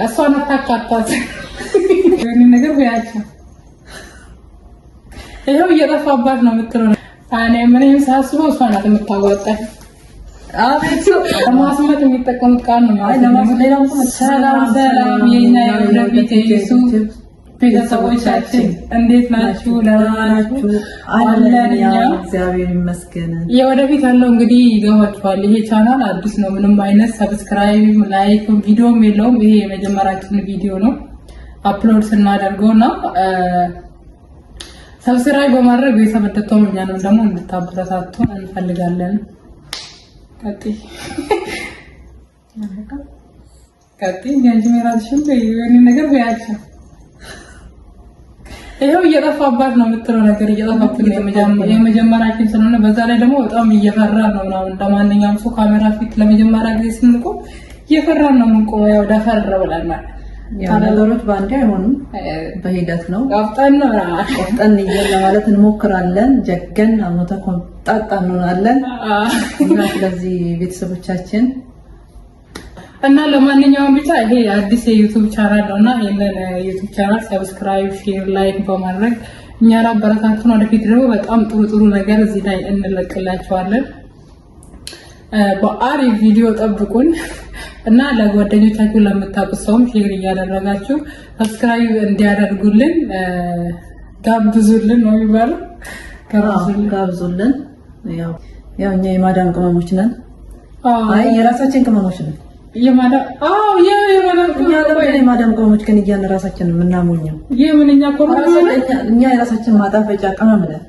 እሷን አታካቷት። የሆነ ነገር ቢያቸው ይሄው እየጠፋባት ነው የምትለው። እኔ ምንም ሳስበው እሷ ናት የምታወጣኝ። አቤት ለማስመጥ የሚጠቀሙት ቃል ነው ማለት ነው። ሰላም ሰላም የኛ የወደፊት የዩቲዩብ ቤተሰቦቻችን እንዴት ናችሁ? ደህና ናችሁ? አለን እኛ እግዚአብሔር ይመስገን። የወደፊት ያለው እንግዲህ ይገባችኋል። ይሄ ቻናል አዲስ ነው። ምንም አይነት ሰብስክራይብ ላይክ ቪዲዮም የለውም። ይሄ የመጀመሪያችን ቪዲዮ ነው አፕሎድ ስናደርገው ነው። ሰብስክራይብ በማድረግ ቤተሰብተው እኛንም ደግሞ እንድታበረታቱ እንፈልጋለን። ቀጥይ ጀንጅሜራሽን የሆነ ነገር ቢያቸው ይሄው እየጠፋባት ነው የምትለው ነገር እየጠፋብን ነው። የመጀመሪያችን ስለሆነ በዛ ላይ ደግሞ በጣም እየፈራ ነው ምናምን እንደማንኛውም ሰው ካሜራ ፊት ለመጀመሪያ ጊዜ ስንቆም እየፈራን ነው የምንቆመው። ያው ደፈር ብለናል። ነገሮች በአንዴ አይሆኑም፣ በሂደት ነው። ቀፍጠን ለማለት እንሞክራለን። ጀገን አሞተ ቆጣጣ እንሆናለን። ስለዚህ ቤተሰቦቻችን እና ለማንኛውም ብቻ ይሄ አዲስ የዩቲዩብ ቻናል ነውና ይሄንን ዩቲዩብ ቻናል ሰብስክራይብ፣ ሼር፣ ላይክ በማድረግ እኛን አበረታቱን። ወደፊት ደግሞ በጣም ጥሩ ነገር እዚህ ላይ እንለቅላችኋለን። በአሪፍ ቪዲዮ ጠብቁን እና ለጓደኞቻችሁ ለምታውቁት ሰውም ሼር እያደረጋችሁ ሰብስክራይብ እንዲያደርጉልን ጋብዙልን ነው የሚባለው። ጋብዙልን። ያው እኛ የማዳም ቅመሞች ነን። አይ የራሳችን ቅመሞች ነን። የማዳም ቅመሞች ግን እያን ራሳችንን የምናሞኘው እኛ የራሳችን ማጣፈጫ ቅመም ነን።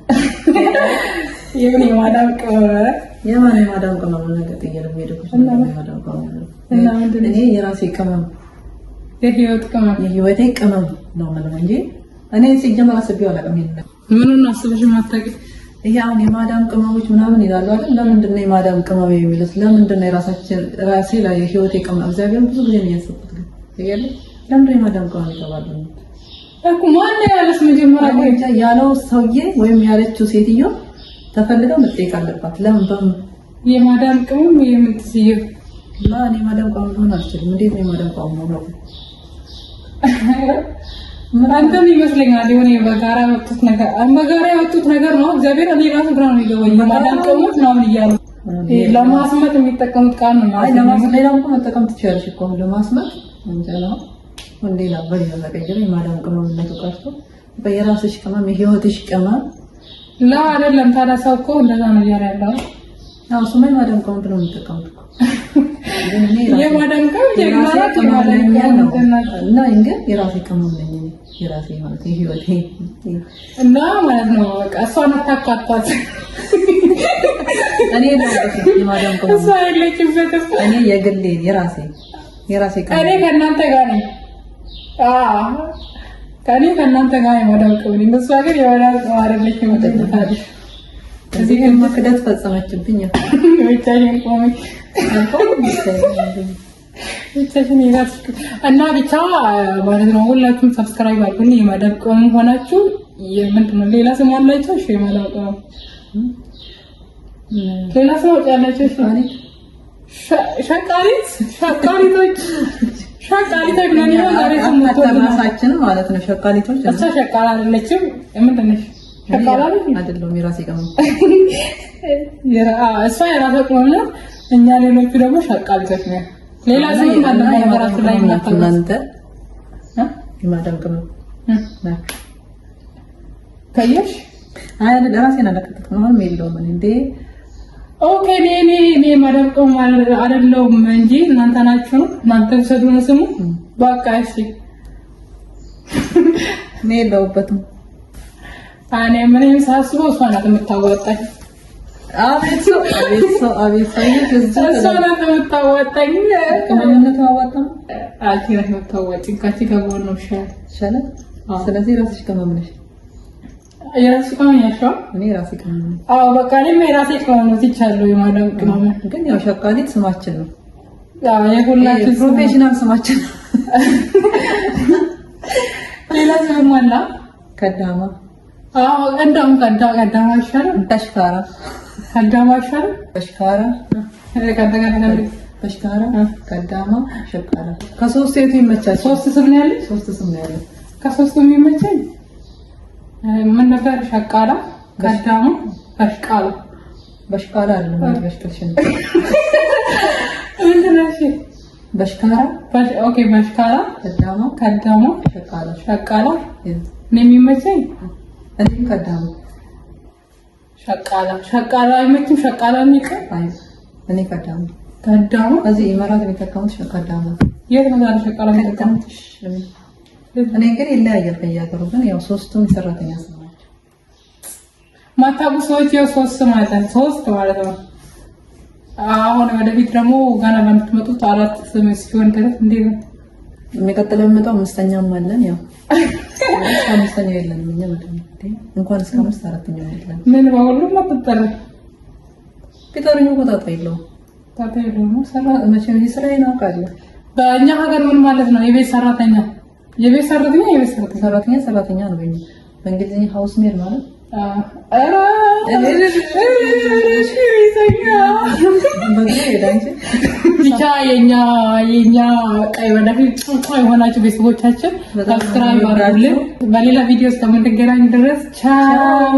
የማዳም ቅመም ነገር ጥየለም ሄደኩሽ እኔ የራሴ ቅመም የህይወቴ ቅመም ነው ማለት እንጂ እኔ ሲጀመር አስቤው አላውቅም። ምኑን አስበሽ ማታውቂ? አሁን የማዳም ቅመሞች ምናምን ይላሉ አይደል? ለምንድን ነው የማዳም ቅመም የሚሉት? ለምንድን ነው ራሴ ላይ የህይወቴ ቅመም? እግዚአብሔር ብዙ ጊዜ ነው ያሰብኩት። ግን ይገርም ለምንድን ነው የማዳም ቅመም ይባላል እኮ? ማን ያለስ መጀመሪያ ያለው ሰውዬ ወይም ያለችው ሴትዮ ተፈልገው መጠየቅ አለባት። ለምን የማዳም ቅመም የምትስየው? እኔ ማዳም ቅመም ሆነ አልችልም። እንዴት ነው የማዳም ቅመም ነው? አንተም ይመስለኛል የሆነ በጋራ ያወጡት ነገር ነው። እግዚአብሔር እኔ ራሱ ግራ ነው የሚገባኝ። የማዳም ቅመሞች ምናምን እያሉ ለማስመጥ የሚጠቀሙት ቃል ነው ማለት ነው። ሌላም እኮ መጠቀም ትችያለሽ እኮ ለማስመጥ እንጀራ ወንዴ ነበር ያለቀየረ የማዳም ቅመም ነው ቀርቶ በየራስሽ ቅመም የህይወትሽ ቅመም ላ አይደለም። ታዲያ ሰው እኮ እንደዛ ነው ያለው። አዎ ስሜ ማዳም ቅመም ነው የሚጠቀሙት እኮ የማዳም ቅመም የማዳም እና እንግዲህ የራሴ ቅመም ነኝ እኔ የራሴ ማለት የህይወቴ እና ማለት ነው። በቃ እሷን አታካቷት። እኔ ነው የማዳም ቅመም እሷ የለችበት። እኔ የግሌ የራሴ ቅመም እኔ ከእናንተ ጋር ነኝ። ከእናንተ ጋር የማዳም ቅመም እንደሷ ግን የማዳም ቅመም አይደለችም። ማለት እዚህ መክደት ፈጸመችብኝ። ብቻዬን ቆመች እና ብቻ ማለት ነው። ሁላችሁም ሰብስክራይብ አድርጉኝ። የማዳም ቅመም ሆናችሁ ምንድነው ሌላ ስም አላችሁ? እሺ የማዳም ቅመም ሌላ ስም አላችሁ? ሸቃሊቶች ነው ራሳችን ማለት ነው። ሸቃሊቶች እሷ ሸቃላ አይደለችም። ምንድን ነሽ? ሸቃላ አይደለም። የራሴ ቅመም እሷ የራሷ ቅመም ነው። እኛ ሌሎቹ ደግሞ ሸቃሊቶች ነው። ሌላ ሰው ማለት ነው። የራሱ ላይ እናንተ የማዳም ቅመም ከየሽ አይ ለራሴን አላከተከም ነው የሚለው እንዴ? ኦኬ እኔ ማዳም ቅመም አይደለሁም እንጂ እናንተ ናችሁ። እናንተ ሰዱ ነው ስሙ። በቃ እሺ እኔ የለሁበትም። እኔ ምንም ሳስበው እሷ ናት የምታወጣኝ። አቤት እሷ ናት የምታወጣኝ። ቅመምነት አዋጣም አንቺ ነሽ የምታወጪኝ። ካቺ ከጎን ነው ሻለ። ስለዚህ ራስሽ ቅመም ነሽ። የራስሽ ቅመም ያሻው እኔ ራሴ ቅመም ነኝ። አዎ በቃ እኔም የራሴ ቅመም ነው ትቻለሁ። የማዳም ቅመም ግን ያው ሸቃሊት ስማችን ነው። ያው የሁላችን ፕሮፌሽናል ስማችን ነው። ሌላ ስም አለ? ከዳማ እንደውም ቀዳማ ይሻላል። ተሽካራ ቀዳማ ይሻላል። ተሽካራ በሽካራ፣ ቀዳማ፣ ሸቃላ። ከሶስት የቱ ይመቻል? ሶስት ስም ነው ያለኝ። ሶስት ስም ነው ያለኝ። ከሶስቱ የሚመቸኝ ምን ነበር? ሸቃላ፣ ቀዳማ፣ በሽቃላ። በሽቃላ አይደለም በሽቅልሽን ምንድን ነው? እሺ በሽካራ፣ ኦኬ በሽካራ፣ ቀዳማ፣ ሸቃላ ነው የሚመቸኝ። እኔም ቀዳማ። ሸቃላ አይመችም? ሸቃላ የሚቀር እኔ ቀዳማ። እዚህ ኢማራት የሚጠቀሙት ቀዳማ። የት ነው ዛሬ ሸቃላ የሚጠቀሙት? እኔ ግን ይለያያል ከየሀገሩ፣ ግን ያው ሶስቱም ሰራተኛ ስም ናቸው። ማታውቁ ሰዎች ያው ሶስት ማለት ነው። አሁን ወደፊት ደግሞ ገና ለምትመጡት አራት ስም እስኪሆን ድረስ እንዴት ነው የሚቀጥለው? የሚመጣው አምስተኛም አለን። ያው አምስተኛው የለንም እኛ እንኳን እስከ አምስት አራተኛው የለም። ምን በሁሉም አትጠራ ቢጠሩኝ እኮ ጣጣ የለውም። መቼም ይሄ ስራዬ ነው አውቃለሁ። በእኛ ሀገር ምን ማለት ነው? የቤት ሰራተኛ ሰራተኛ ነው። በእንግሊዝኛ ሃውስ ሜድ ማለት ብቻ የኛ ቀይ ወደፊት የሆናችሁ ቤተሰቦቻችን ሰብስክራይብ አድርጉልን። በሌላ ቪዲዮ እስከምንገናኝ ድረስ ቻው።